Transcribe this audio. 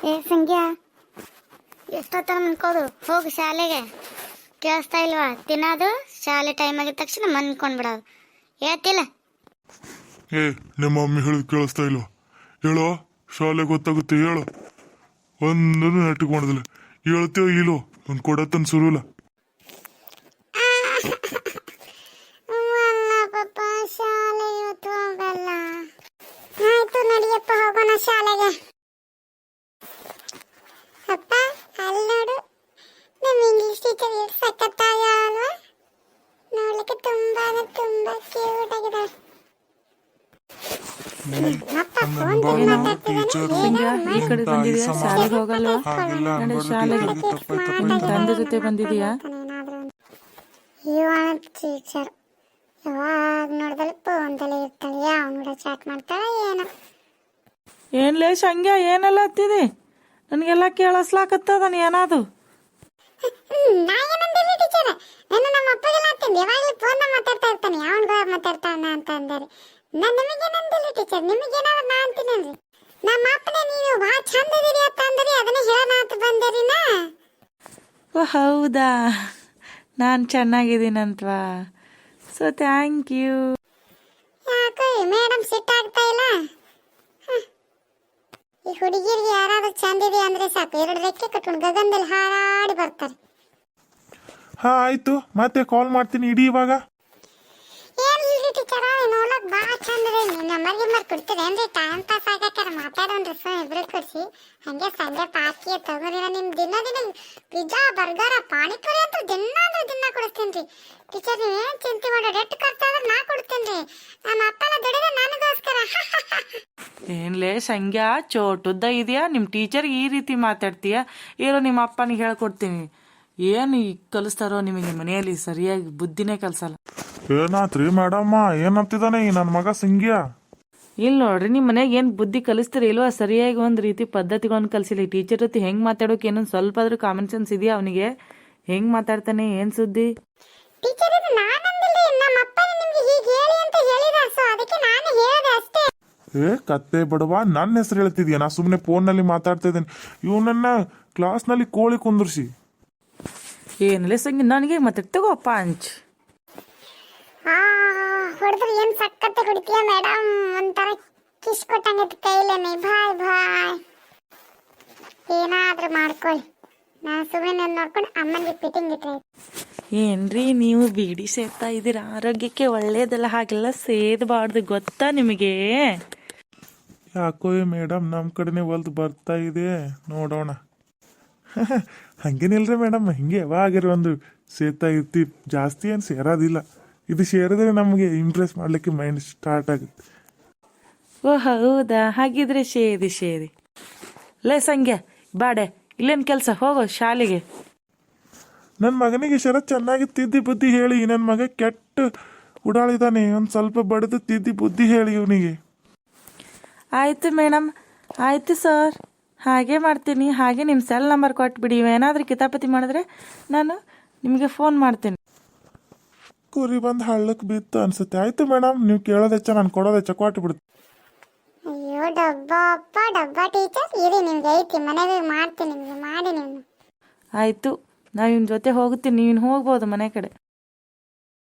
ಏ ಸಂಗ್ಯಾ, ಎಷ್ಟೊತ್ತರ ಮನ್ಕೋದು? ಹೋಗು ಶಾಲೆಗೆ. ಕೇಳಿಸ್ತಾ ಇಲ್ವಾ? ತಿನ್ನೋದು ಶಾಲೆ ಟೈಮ್ ಆಗಿದ ತಕ್ಷಣ ಮನ್ಕೊಂಡ್ಬಿಡೋದು. ಹೇಳ್ತಿಲ್ಲ? ಏ, ನಿಮ್ಮ ಮಮ್ಮಿ ಹೇಳಿದ್ ಕೇಳಿಸ್ತಾ ಇಲ್ವಾ? ಹೇಳೋ, ಶಾಲೆ ಗೊತ್ತಾಗುತ್ತೆ, ಹೇಳು. ಒಂದೂ ನೆಟ್ಟಿಗೆ ಮಾಡೋದಿಲ್ಲ. ಹೇಳ್ತೇವ ಇಲ್ಲೋ, ಒಂದು ಕೊಡತ್ತನ್ ಸುರುಲ್ಲ. ಪಾಪ ಶಾಲೆ ಇವತ್ತು ಹೋಗಲ್ಲ. ಆಯ್ತು ನಡಿಯಪ್ಪ, ಹೋಗೋಣ ಶಾಲೆಗೆ. ಅಪ್ಪ, ಅಲ್ಲಿ ನೋಡು, ನಮ್ಮ ಇಂಗ್ಲಿಷ್ ಟೀಚರ್ ಎಷ್ಟು ಸಖತ್ತಾಗ ಅಲ್ವಾ? ನೋಡ್ಲಿಕ್ಕೆ ತುಂಬಾ ಕ್ಯೂಟ್ ಆಗಿದೆ. ಈ ಕಡೆ ಬಂದಿದ್ಯಾ? ಶಾಲೆಗೆ ಹೋಗಲ್ವಾ? ಶಾಲೆಗೆ ತಂದೆ ಜೊತೆ ಬಂದಿದ್ಯಾ? ಟೀಚರ್ ಯಾವಾಗ ನೋಡಿದ್ರೆ ಫೋನ್ದಲ್ಲೇ ಇರ್ತಾಳೆ. ಅವನು ಚಾಟ್ ಮಾಡ್ತಾಳೆ ಏನೋ. ಏನ್ಲೇ ಸಂಗ್ಯಾ, ಏನೆಲ್ಲ ಹತ್ತಿದೆ? ನನಗೆಲ್ಲ ಕೇಳಿಸ್ಲಾಕತ್ತದ. ಏನಾದು? ನಾ ಏನಂದಿಲ್ಲ ಟೀಚರ್, ನಾನು ನಮ್ಮ ಅಪ್ಪಗೆಲ್ಲ ಅಂತಂದೆ. ಯಾವಾಗಲೂ ಫೋನ್ ಮಾತಾಡ್ತಾ ಇರ್ತಾನೆ, ಅವನಿಗೆ ಮಾತಾಡ್ತಾನ ಅಂತ ಅಂದಾರೆ. ನಾನು ನಿಮಗೇನಂದಿಲ್ಲ ಟೀಚರ್, ನಿಮಗೇನಾದ್ರು ನಾ ಅಂತೀನಲ್ರಿ. ನಮ್ಮ ಅಪ್ಪನೇ ನೀವು ಭಾಳ ಚಂದ ಇದೀರಿ ಅಂತ ಅಂದ್ರಿ, ಅದನ್ನ ಹೇಳೋಣ ಅಂತ ಬಂದಿರಿನಾ. ಓ ಹೌದಾ, ನಾನು ಚೆನ್ನಾಗಿದ್ದೀನಂತವಾ? So thank you. ಯಾಕೆ ಮೇಡಮ್ ಸಿಟ್ಟಾಗ್ತಾ ಇಲ್ಲ? ಈ ಹುಡುಗಿರಿಗೆ ಯಾರಾದ್ರೂ ಚಂದಿದೆ ಅಂದ್ರೆ ಸಾಕು, 2 ರೆಕ್ಕೆ ಕಟ್ಕೊಂಡು ಗಗನದಲ್ಲಿ ಹಾರಾಡಿ ಬರ್ತಾರೆ. ಹಾ ಆಯ್ತು, ಮತ್ತೆ ಕಾಲ್ ಮಾಡ್ತೀನಿ, ಇಡೀ ಇವಾಗ. ಏನಿಲ್ರಿ ಟೀಚರ್, ನೋಡಕ್ ಭಾಳ ಚಂದ ಇದೆ. ನಂಬರ್ ಕೊಡ್ತೀರೇನ್ರಿ? ಟೈಮ್ ಪಾಸ್ ಆಗಕ್ಕಾರ ಮಾತಾಡೋಣ್ರಿ. ಇಬ್ರು ಕೊಡ್ಸಿ ಹಂಗೆ ಸಂಜೆ ಪಾರ್ಕಿಗೆ ತಗೋದಿನ. ನಿಮ್ ದಿನ ಪಿಜ್ಜಾ ಬರ್ಗರ ಪಾನಿಪುರಿ ಅಂತೂ ದಿನ ಕೊಡಿಸ್ತೇನ್ರಿ ಟೀಚರ್. ನೀವೇನ್ ಚಿಂತೆ ಮಾಡೋ, ರೆಟ್ ಖರ್ಚಾದ್ರೆ ನಾ ಕೊಡ್ತೇನ್ರಿ. ನಮ್ಮ ಅಪ್ಪನ ದುಡಿದ ನನಗೋಸ್ಕರ. ಏನ್ಲೇ ಸಂಗ್ಯಾ, ಚೋಟುದ್ದ ಇದೆಯಾ? ನಿಮ್ಮ ಟೀಚರ್ ಈ ರೀತಿ ಮಾತಾಡ್ತೀಯ? ಇರೋ ನಿಮ್ಮ ಅಪ್ಪನಿಗೆ ಹೇಳ್ಕೊಡ್ತೀನಿ. ಏನು ಕಲಿಸ್ತಾರೋ ನಿಮಗೆ ಮನೆಯಲ್ಲಿ? ಸರಿಯಾಗಿ ಬುದ್ಧಿನೇ ಕಲ್ಸಲ್ಲ. ಏನಾತ್ರಿ ಮೇಡಮ್ಮ, ಏನಂತಿದ್ದಾನೆ ಈ ನನ್ನ ಮಗ ಸಂಗ್ಯಾ? ಇಲ್ಲಿ ನೋಡ್ರಿ, ನಿಮ್ಮ ಮನೆಯಾಗ ಏನು ಬುದ್ಧಿ ಕಲಿಸ್ತೀರಿ ಇಲ್ವಾ? ಸರಿಯಾಗಿ ಒಂದು ರೀತಿ ಪದ್ಧತಿಗಳನ್ನು ಕಲಿಸಿಲ್ಲ. ಈ ಟೀಚರ್ ಜೊತೆ ಹೆಂಗೆ ಮಾತಾಡೋಕೆ ಏನೊಂದು ಸ್ವಲ್ಪ ಆದ್ರೂ ಕಾಮನ್ ಸೆನ್ಸ್ ಇದೆಯಾ ಅವನಿಗೆ? ಹೆಂಗೆ ಮಾತಾಡ್ತಾನೆ, ಏನು ಸುದ್ದಿ? ಟೀಚರ್, ಇದು ನಾನಂದಿಲ್ಲ, ನಮ್ಮ ಅಪ್ಪನೇ ನಿಮ್ಗೆ ಹೀಗೆ ಹೇಳಿ ಅಂತ ಹೇಳಿದ, ಸೊ ಅದಕ್ಕೆ ನಾನು ಹೇಳಿದೆ ಅಷ್ಟೇ. ಏ ಕತ್ತೆ ಬಡವ, ನನ್ನ ಹೆಸರು ಹೇಳ್ತಿದ್ಯಾ? ನಾ ಸುಮ್ಮನೆ ಫೋನ್ನಲ್ಲಿ ಮಾತಾಡ್ತಾ ಇದ್ದೇನೆ. ಇವನನ್ನ ಕ್ಲಾಸ್ನಲ್ಲಿ ಕೋಳಿ ಕುಂದ್ರಿಸಿ. ಏನಿಲ್ಲ ಸಂಗಿ, ನನಗೆ ಮತ್ತೆ ತಗೋ ಪಾಂಚ್. ಹೊಡೆದ್ರೆ ಏನ್ ಸಕ್ಕತ್ತೆ ಕುಡಿತೀಯ ಮೇಡಮ್? ಒಂಥರ ಕಿಸ್ ಕೊಟ್ಟಂಗೆ ಕೈಲೇನೆ. ಬಾಯ್. ಏನಾದ್ರೂ ಮಾಡ್ಕೊಳ್ಳಿ, ನಾ ಸುಮ್ಮನೆ ನೋಡ್ಕೊಂಡು ಅಮ್ಮನಿಗೆ ಫಿಟ್ಟಿಂಗ್ ಇಟ್ರೆ. ಏನ್ರಿ ನೀವು ಬೀಡಿ ಸೇರ್ತಾ ಇದ್ದೀರಾ? ಆರೋಗ್ಯಕ್ಕೆ ಒಳ್ಳೇದಲ್ಲ, ಹಾಗೆಲ್ಲ ಸೇದಬಾರ್ದು, ಗೊತ್ತಾ ನಿಮಗೆ? ಯಾಕೋ ಮೇಡಮ್ ನಮ್ಮ ಕಡೆನೇ ಹೊಲ್ದು ಬರ್ತಾ ಇದೆ, ನೋಡೋಣ. ಹಂಗೇನಿಲ್ರಿ ಮೇಡಮ್, ಹಿಂಗೆ ಯಾವಾಗಿರೋ ಒಂದು ಸೇರ್ತಾ ಇರ್ತೀವಿ, ಜಾಸ್ತಿ ಏನು ಸೇರೋದಿಲ್ಲ. ಇದು ಸೇರಿದ್ರೆ ನಮಗೆ ಇಂಪ್ರೆಸ್ ಮಾಡಲಿಕ್ಕೆ ಮೈಂಡ್ ಸ್ಟಾರ್ಟ್ ಆಗುತ್ತೆ. ಓ ಹೌದಾ, ಹಾಗಿದ್ರೆ ಸೇದಿ. ಲೇ ಸಂಗ್ಯ, ಬಾಡೆ, ಇಲ್ಲೇನು ಕೆಲಸ? ಹೋಗೋ ಶಾಲೆಗೆ. ನನ್ನ ಮಗನಿಗೆ ಚೆನ್ನಾಗಿ ತಿದ್ದಿ ಬುದ್ಧಿ ಹೇಳಿ. ನನ್ನ ಮಗ ಕೆಟ್ಟ ಉಡಾಳಿದಾನೆ, ಒಂದು ಸ್ವಲ್ಪ ಬಡಿದು ತಿದ್ದಿ ಬುದ್ಧಿ ಹೇಳಿ ಇವನಿಗೆ. ಆಯಿತು ಮೇಡಮ್, ಆಯಿತು ಸರ್, ಹಾಗೆ ಮಾಡ್ತೀನಿ. ಹಾಗೆ ನಿಮ್ಮ ಸೆಲ್ ನಂಬರ್ ಕೊಟ್ಬಿಡಿ. ಏನಾದರೂ ಕಿತಾಪತಿ ಮಾಡಿದ್ರೆ ನಾನು ನಿಮಗೆ ಫೋನ್ ಮಾಡ್ತೀನಿ. ಕುರಿ ಬಂದು ಹಳ್ಳಕ್ಕೆ ಬಿತ್ತು ಅನ್ಸುತ್ತೆ. ಆಯ್ತು ಮೇಡಮ್, ನೀವು ಕೇಳೋದೆಚ್ಚ, ನಾನು ಕೊಡೋದೆಚ್ಚ, ಕೊಟ್ಟು ಬಿಡ್ತೀನಿ. ಅಯ್ಯೋ ಡಬ್ಬ ಟೀಚರ್, ಇರಿ ನಿಮ್ಗೆ ಐತಿ, ಮನೆಗೆ ಮಾಡ್ತೀನಿ ನಿಮಗೆ, ಮಾಡಿ ನೀವು. ಆಯಿತು, ನಾವು ಇವನ ಜೊತೆ ಹೋಗುತ್ತೀನಿ, ನೀನು ಹೋಗ್ಬೋದು ಮನೆ ಕಡೆ.